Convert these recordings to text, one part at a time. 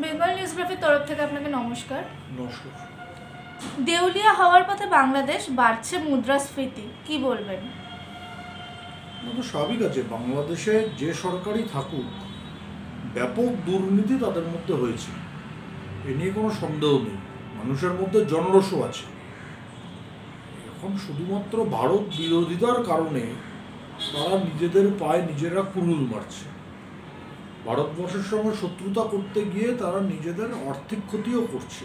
বেঙ্গল নিউজগ্রাফির তরফ থেকে আপনাকে নমস্কার। নমস্কার। দেউলিয়া হওয়ার পথে বাংলাদেশ, বাড়ছে মুদ্রাস্ফীতি, কি বলবেন? তো স্বাভাবিক আছে, বাংলাদেশে যে সরকারই থাকুক ব্যাপক দুর্নীতি তাদের মধ্যে হয়েছে, এ নিয়ে কোনো সন্দেহ নেই। মানুষের মধ্যে জনরোষও আছে। এখন শুধুমাত্র ভারত বিরোধিতার কারণে তারা নিজেদের পায়ে নিজেরা কুড়ুল মারছে। ভারতবর্ষের সঙ্গে শত্রুতা করতে গিয়ে তারা নিজেদের আর্থিক ক্ষতিও করছে।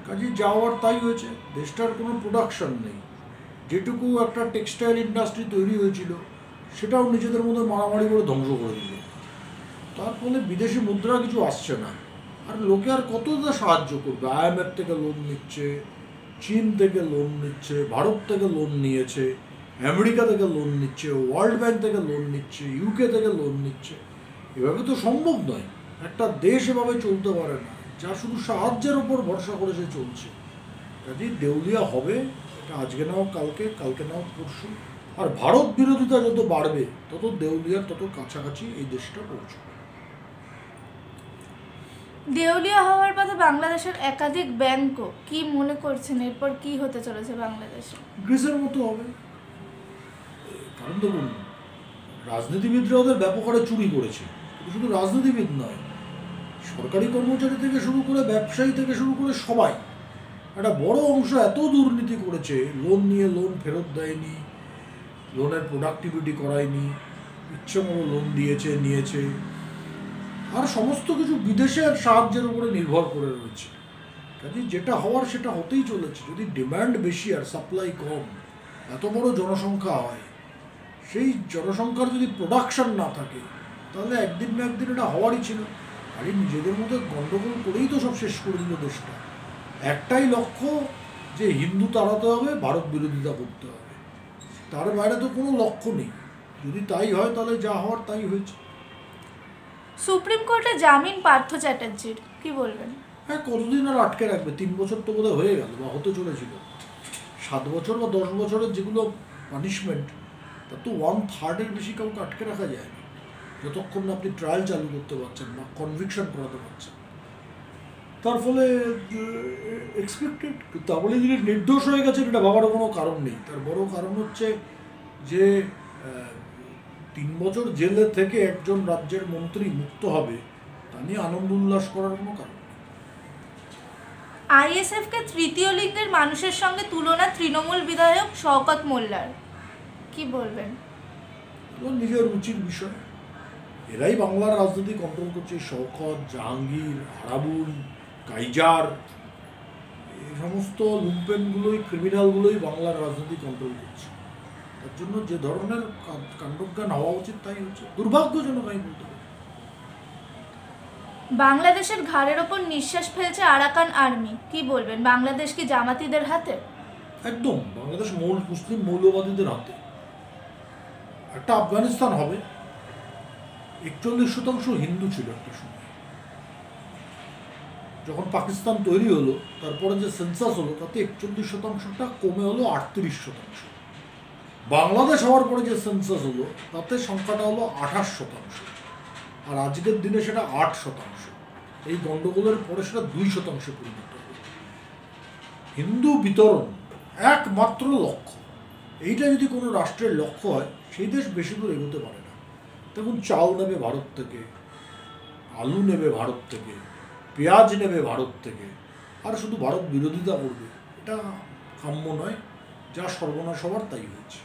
কাজে যাওয়ার তাই হয়েছে। দেশটার কোনো প্রোডাকশন নেই। যেটুকু একটা টেক্সটাইল ইন্ডাস্ট্রি তৈরি হয়েছিল সেটাও নিজেদের মধ্যে মারামারি করে ধ্বংস করে দিল। তার ফলে বিদেশি মুদ্রা কিছু আসছে না। আর লোকে আর কতটা সাহায্য করবে? IMF থেকে লোন নিচ্ছে, চীন থেকে লোন নিচ্ছে, ভারত থেকে লোন নিয়েছে, আমেরিকা থেকে লোন নিচ্ছে, ওয়ার্ল্ড ব্যাংক থেকে লোন নিচ্ছে, UK থেকে লোন নিচ্ছে। এভাবে তো সম্ভব নয়। একটা দেশ এভাবে চলতে পারে না, যা শুধু সাহায্যের ওপর ভরসা করে সে চলছে। কাজেই দেউলিয়া হবে, এটা আজকে নাও কালকে, কালকে নাও পরশু। আর ভারত বিরোধিতা যত বাড়বে তত দেউলিয়ার তত কাছাকাছি এই দেশটা পৌঁছবে। দেউলিয়া হওয়ার পথে বাংলাদেশের একাধিক ব্যাংকও, কি মনে করছেন এরপর কি হতে চলেছে বাংলাদেশে? গ্রিসের মতো হবে। কারণ দেখুন, রাজনীতিবিদরা ওদের ব্যাপক হারে চুরি করেছে। শুধু রাজনীতিবিদ নয়, সরকারি কর্মচারী থেকে শুরু করে ব্যবসায়ী থেকে শুরু করে সবাই একটা বড় অংশ এত দুর্নীতি করেছে। লোন নিয়ে লোন ফেরত দেয়নি, লোনের প্রোডাক্টিভিটি করায়নি, ইচ্ছে মতো লোন দিয়েছে, নিয়েছে। আর সমস্ত কিছু বিদেশের সাহায্যের উপরে নির্ভর করে রয়েছে। কাজে যেটা হওয়ার সেটা হতেই চলেছে। যদি ডিমান্ড বেশি আর সাপ্লাই কম, এত বড় জনসংখ্যা হয়, সেই জনসংখ্যার যদি প্রোডাকশন না থাকে তাহলে একদিন না একদিন এটা হওয়ারই ছিল। আর এই নিজেদের মধ্যে গণ্ডগোল করেই তো সব শেষ করে দিল দেশটা। একটাই লক্ষ্য, যে হিন্দু তাড়াতে হবে, ভারত বিরোধিতা করতে হবে। তার বাইরে তো কোনো লক্ষ্য নেই। যদি তাই হয় তাহলে যা হওয়ার তাই হয়েছে। সুপ্রিম কোর্টে জামিন পার্থ চ্যাটার্জির, কি বলবেন? হ্যাঁ, কতদিন আর আটকে রাখবে? 3 বছর তো বোধহয় হয়ে গেল বা হতে চলেছিল। 7 বছর বা 10 বছরের যেগুলো পানিশমেন্ট, তা তো 1/3 বেশি কাউকে আটকে রাখা যায় না, যতক্ষণ না আপনি ট্রায়াল চালু করতে পারছেন বা কনভিকশন করাতে পারছেন। তার ফলে এক্সপেক্টেড, তার বলে যিনি নির্দোষ হয়ে গেছেন এটা ভাবারও কোনো কারণ নেই। তার বড় কারণ হচ্ছে যে 3 বছর জেলে থেকে একজন রাজ্যের মন্ত্রী মুক্ত হবে, তা নিয়ে আনন্দ উল্লাস করার কোনো কারণ নেই। ISF-কে তৃতীয় লিঙ্গের মানুষের সঙ্গে তুলনা তৃণমূল বিধায়ক শওকত মোল্লার, কি বলবেন? নিজের রুচির বিষয়। এরাই বাংলার রাজনীতি কন্ট্রোল করছে। শওকত, জাহাঙ্গীর, আরাবুল, কাইজার, এই সমস্ত লুম্পেনগুলোই, ক্রিমিনালগুলোই বাংলার রাজনীতি কন্ট্রোল করছে। তার জন্য যে ধরনের কাণ্ডজ্ঞান হওয়া উচিত তাই হচ্ছে। দুর্ভাগ্যজনক আমি বলতে পারি। বাংলাদেশের ঘাড়ের ওপর নিঃশ্বাস ফেলছে আরাকান আর্মি, কি বলবেন? বাংলাদেশ কি জামাতিদের হাতে? একদম, বাংলাদেশ মুসলিম মৌলবাদীদের হাতে। একটা আফগানিস্তান হবে। 41% হিন্দু ছিল একটা সময়। যখন পাকিস্তান তৈরি হলো, তারপরে যে সেন্সাস হলো, তাতে 41%টা কমে হলো 38%। বাংলাদেশ হওয়ার পরে যে সেন্সাস হলো, তাতে সংখ্যাটা হলো 28%। আর আজকের দিনে সেটা 8%। এই গণ্ডগোলের পরে সেটা 2% পরিণত হবে। হিন্দু বিতরণ একমাত্র লক্ষ্য। এইটা যদি কোনো রাষ্ট্রের লক্ষ্য হয়, সেই দেশ বেশি দূর এগোতে পারে না। দেখুন, চাল নেবে ভারত থেকে, আলু নেবে ভারত থেকে, পেঁয়াজ নেবে ভারত থেকে, আর শুধু ভারত বিরোধিতা করবে। এটা কাম্য নয়। যা সর্বনাশ হওয়ার তাই হয়েছে।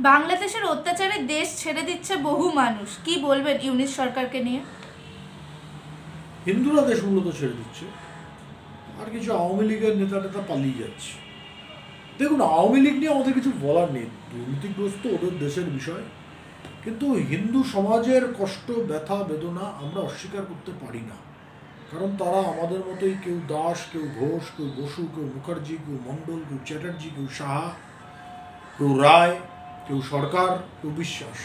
বাংলাদেশের অত্যাচারে দেশ ছেড়ে দিচ্ছে বহু মানুষ, কি বলবেন ইউনিস সরকারকে নিয়ে? হিন্দুরা দেশ মূলত ছেড়ে দিচ্ছে, আর কিছু আওয়ামী লীগের নেতা পালিয়ে যাচ্ছে। দেখুন, আওয়ামী লীগ নিয়ে আমাদের কিছু বলার নেই। দুর্নীতিগ্রস্ত ওদের দেশের বিষয়। কিন্তু হিন্দু সমাজের কষ্ট, ব্যথা, বেদনা আমরা অস্বীকার করতে পারি না। কারণ তারা আমাদের মতোই, কেউ দাস, কেউ ঘোষ, কেউ বসু, কেউ মুখার্জি, কেউ মণ্ডল, কেউ চ্যাটার্জি, কেউ সাহা, কেউ রায়, কেউ সরকার, কেউ বিশ্বাস।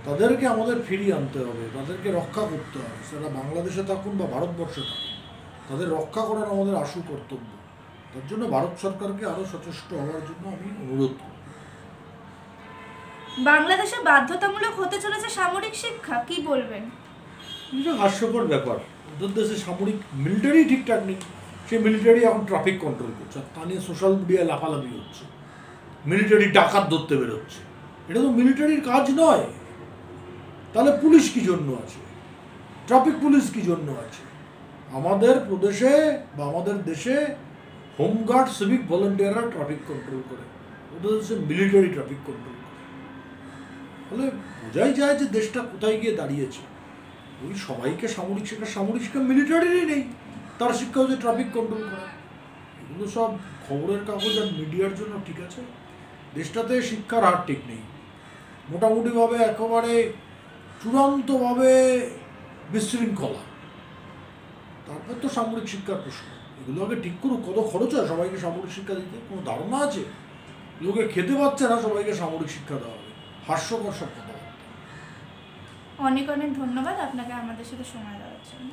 তাদেরকে আমাদের ফিরিয়ে আনতে হবে, তাদেরকে রক্ষা করতে হবে। সেটা বাংলাদেশে থাকুন বা ভারতবর্ষে থাকুন, তাদের রক্ষা করার আমাদের আশু কর্তব্য। তার জন্য ভারত সরকারকে আরও সচেষ্ট হওয়ার জন্য আমি অনুরোধ করব। বাংলাদেশে বাধ্যতামূলক হতে চলেছে সামরিক শিক্ষা, কি বলবেন? এটা হাস্যকর ব্যাপার। ওদের দেশে সামরিক মিলিটারি ঠিকঠাক নেই, সেই মিলিটারি এখন ট্রাফিক কন্ট্রোল করছে, আর তা নিয়ে সোশ্যাল মিডিয়ায় লাফালাফি হচ্ছে, মিলিটারি ডাকাত ধরতে বেরোচ্ছে। এটা তো মিলিটারির কাজ নয়। তাহলে পুলিশ কি জন্য আছে, ট্রাফিক পুলিশ কি জন্য আছে? আমাদের প্রদেশে বা আমাদের দেশে হোমগার্ড সিভিক ভলেন্টিয়াররা ট্রাফিক কন্ট্রোল করে, ওদের দেশে মিলিটারি ট্রাফিক কন্ট্রোল করে। ফলে বোঝাই যায় যে দেশটা কোথায় গিয়ে দাঁড়িয়েছে। ওই সবাইকে সামরিক শিক্ষা মিলিটারিরই নেই, তার শিক্ষা হচ্ছে ট্রাফিক কন্ট্রোল করা। এগুলো সব খবরের কাগজ আর মিডিয়ার জন্য ঠিক আছে। দেশটাতে শিক্ষার হার ঠিক নেই, মোটামুটিভাবে একেবারে চূড়ান্তভাবে বিশৃঙ্খলা। তারপর তো সামরিক শিক্ষার প্রশ্ন, এগুলো আগে ঠিক করুক। কত খরচ হয় সবাইকে সামরিক শিক্ষা দিতে, কোনো ধারণা আছে? লোকে খেতে পাচ্ছে না, সবাইকে সামরিক শিক্ষা দেওয়া হবে। হাস্যকর সব কথাবার্তা। অনেক অনেক ধন্যবাদ আপনাকে আমাদের সাথে সময় দেওয়ার জন্য।